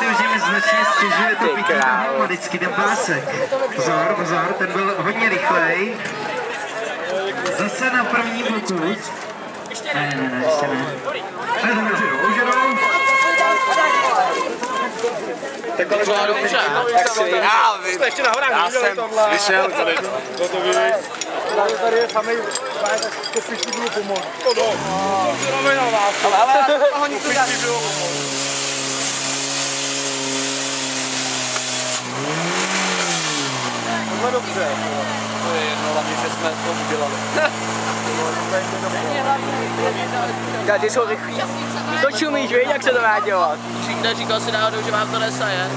si už jim značně stěžuje to pití vždycky ten pásek. Pozor, pozor, ten byl hodně rychlej. Zase na první pokus. Ne, ještě ne. Už jedou. Tak ale dobře, tak si já vím. Ještě nahoře, já jsem vyšel tady. To víš. Tady je samej, tak to piští bylo pomoct. Ale oni to dá. To dobře. To je jedno, hlavně, že jsme to udělali. Ty jsou rychlí. To čumíš, víš, jak se to má dělat? Říkal si náhodou, že vám to nesaje.